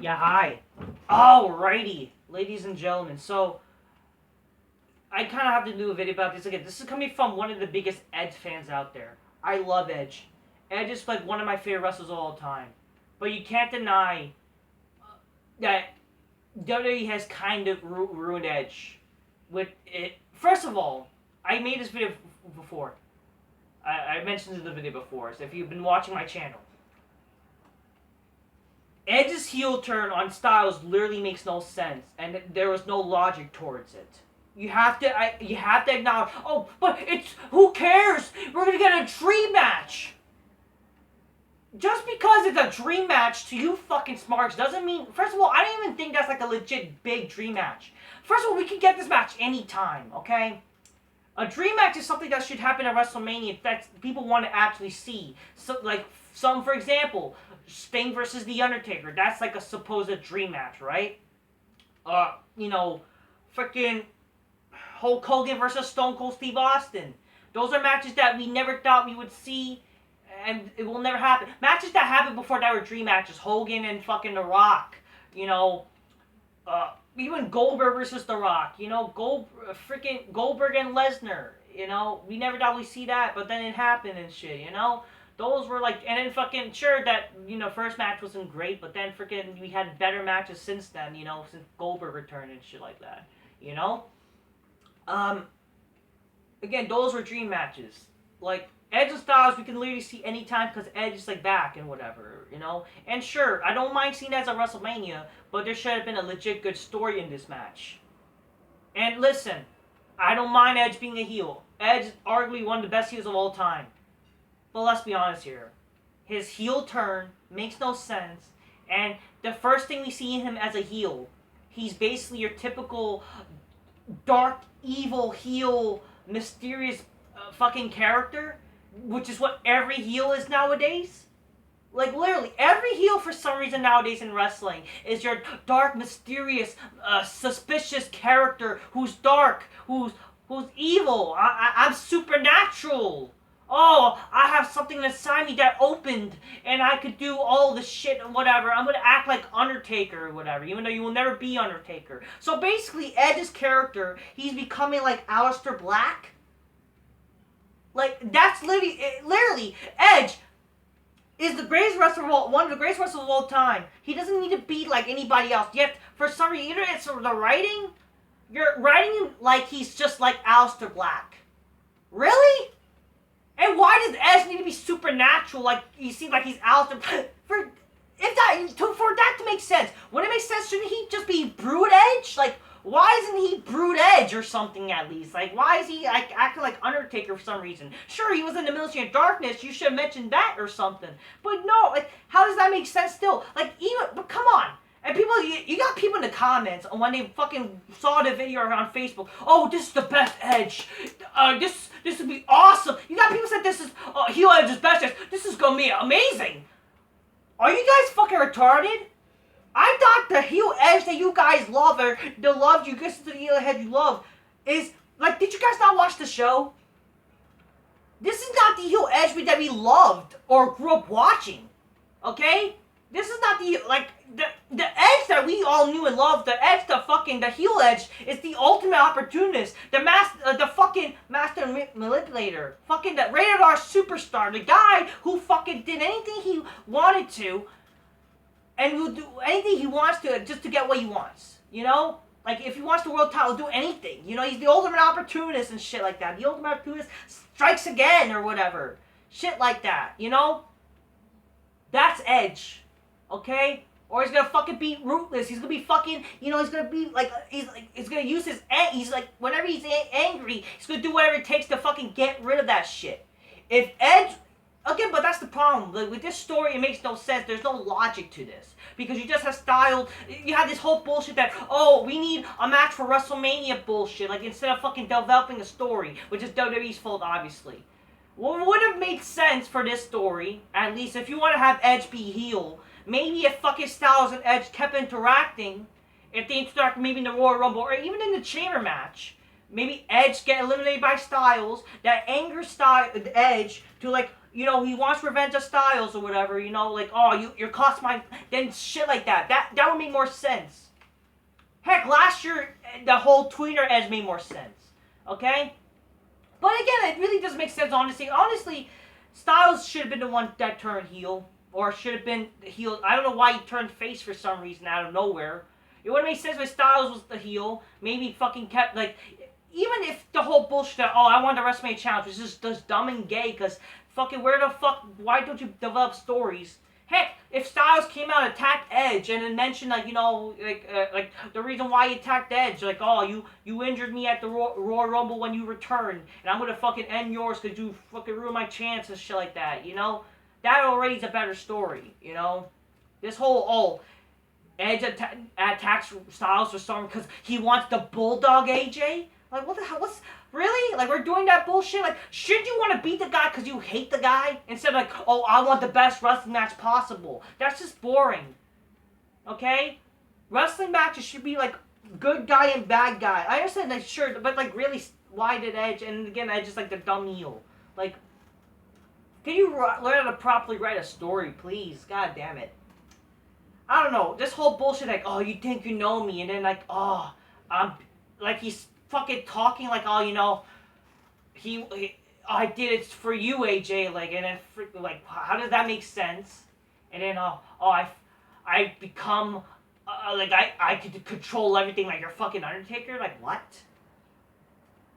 Yeah, hi. Alrighty, ladies and gentlemen. So, I kind of have to do a video about this again. This is coming from one of the biggest Edge fans out there. I love Edge. Edge is like one of my favorite wrestlers of all time. But you can't deny that WWE has kind of ruined Edge. With it. First of all, I made this video before. I mentioned it in the video before, so if you've been watching my channel. Edge's heel turn on Styles literally makes no sense, and there was no logic towards it. You have to acknowledge. Oh, but it's who cares? We're gonna get a dream match. Just because it's a dream match to you fucking smarks doesn't mean. First of all, I don't even think that's like a legit big dream match. First of all, we can get this match anytime, okay? A dream match is something that should happen at WrestleMania that people want to actually see. So, like, for example, Sting versus The Undertaker. That's like a supposed dream match, right? Freaking Hulk Hogan versus Stone Cold Steve Austin. Those are matches that we never thought we would see, and it will never happen. Matches that happened before that were dream matches. Hogan and fucking The Rock. Even Goldberg versus The Rock. Freaking Goldberg and Lesnar. We never thought we'd see that, but then it happened and shit, Those were like, and then fucking, sure that, first match wasn't great, but then freaking, we had better matches since then, since Goldberg returned and shit like that, Again, those were dream matches. Like, Edge and Styles, we can literally see anytime because Edge is, like, back and whatever, And sure, I don't mind seeing that as a WrestleMania, but there should have been a legit good story in this match. And listen, I don't mind Edge being a heel. Edge is arguably one of the best heels of all time. But let's be honest here. His heel turn makes no sense. And the first thing we see in him as a heel, he's basically your typical dark, evil heel, mysterious fucking character, which is what every heel is nowadays. Like, literally, every heel for some reason nowadays in wrestling is your dark, mysterious, suspicious character who's dark, who's evil. I'm supernatural. Oh, I have something inside me that opened, and I could do all the shit and whatever. I'm going to act like Undertaker or whatever, even though you will never be Undertaker. So basically, Edge's character, he's becoming like Aleister Black. Like, that's literally, Edge is the greatest wrestler one of the greatest wrestlers of all time. He doesn't need to be like anybody else. Yet, for some reason, either it's the writing, you're writing him like he's just like Aleister Black. Really? And why does Edge need to be supernatural? Like, he seems like he's Aleister Black. For that to make sense, wouldn't it make sense? Shouldn't he just be Brood Edge? Like, why isn't he Brood Edge or something at least? Like, why is he like acting like Undertaker for some reason? Sure, he was in the Ministry of Darkness. You should have mentioned that or something. But no, like, how does that make sense still? Like, but come on. And people, you got people in the comments when they fucking saw the video on Facebook. Oh, this is the best Edge. This would be awesome. You got people said this is heel Edge's best Edge. This is gonna be amazing. Are you guys fucking retarded? I thought the heel Edge that you guys love, or the love you guess the heel Edge you love, is like. Did you guys not watch the show? This is not the heel Edge that we loved or grew up watching. Okay. This is not the Edge that we all knew and loved. The Edge, the heel Edge is the ultimate opportunist. The fucking master manipulator. Fucking the rated R superstar. The guy who fucking did anything he wanted to, and will do anything he wants to just to get what he wants. Like if he wants the world title, do anything. He's the ultimate opportunist and shit like that. The ultimate opportunist strikes again or whatever. Shit like that. That's Edge. Okay? Or he's gonna fucking be ruthless. He's gonna be fucking, he's gonna be he's gonna use his, he's like, whenever he's angry, he's gonna do whatever it takes to fucking get rid of that shit. If Edge, again, but that's the problem. Like, with this story, it makes no sense. There's no logic to this. Because you just have styled, you have this whole bullshit that, oh, we need a match for WrestleMania bullshit. Like, instead of fucking developing a story, which is WWE's fault, obviously. What would have made sense for this story, at least if you want to have Edge be heel, maybe if fucking Styles and Edge kept interacting, if they interact maybe in the Royal Rumble, or even in the Chamber match, maybe Edge get eliminated by Styles, that angers Edge to, like, you know, he wants revenge of Styles or whatever, you know, like, oh, you're cost my, then shit like that. That would make more sense. Heck, last year, the whole tweener Edge made more sense. Okay? But again, it really doesn't make sense, honestly. Honestly, Styles should have been the one that turned heel. Or should have been heel. I don't know why he turned face for some reason out of nowhere. It would have made sense if Styles was the heel. Maybe he fucking kept, like, even if the whole bullshit that, oh, I want the WrestleMania challenge was just dumb and gay, because fucking where the fuck, why don't you develop stories? Heck, if Styles came out and attacked Edge and then mentioned, like, you know, like the reason why he attacked Edge, like, oh, you injured me at the Royal Rumble when you returned, and I'm gonna fucking end yours because you fucking ruined my chance and shit like that, you know? That already is a better story, you know? This whole, oh, Edge attacks Styles for some because he wants the Bulldog AJ? Like, what the hell? Really? Like, we're doing that bullshit? Like, should you want to beat the guy because you hate the guy? Instead of like, oh, I want the best wrestling match possible. That's just boring. Okay? Wrestling matches should be like, good guy and bad guy. I understand, like, sure, but like, really, why did Edge? And again, Edge is like the dumb heel. Like, can you learn how to properly write a story, please? God damn it. I don't know. This whole bullshit, like, oh, you think you know me, and then like, oh, like he's fucking talking like, oh, you know, I did it for you, AJ, like, and then like, how does that make sense? And then I become like I could control everything like you're fucking Undertaker. Like, what?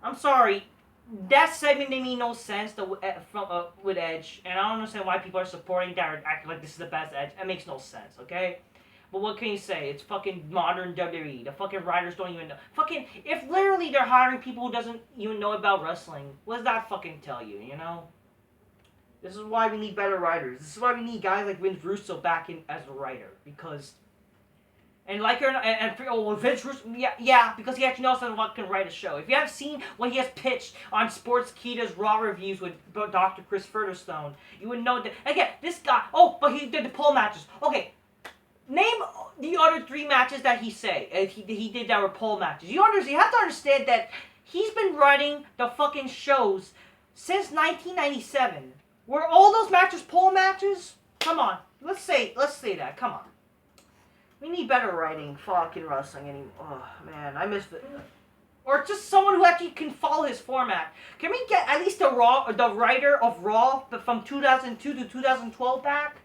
I'm sorry. That segment made me no sense with Edge, and I don't understand why people are supporting that or acting like this is the best Edge. It makes no sense, okay? But what can you say? It's fucking modern WWE. The fucking writers don't even know. Fucking, if literally they're hiring people who doesn't even know about wrestling, what does that fucking tell you, you know? This is why we need better writers. This is why we need guys like Vince Russo back in as a writer, because... And like her, Vince Russo, yeah, because he actually knows how to fucking write a show. If you haven't seen what he has pitched on Sportskeeda's Raw reviews with Dr. Chris Furterstone, you would know that. Again, this guy, but he did the pole matches. Okay, name the other 3 matches that he did that were pole matches. You have to understand that he's been writing the fucking shows since 1997. Were all those matches pole matches? Come on, let's say that. Come on. We need better writing, fucking wrestling anymore. Oh, man, I miss it. Or just someone who actually can follow his format. Can we get at least the writer of Raw from 2002 to 2012 back?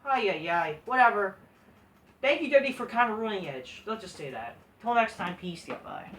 Ay, whatever. Thank you, WWE, for kind of ruining Edge. Let's just say that. Till next time, peace, goodbye.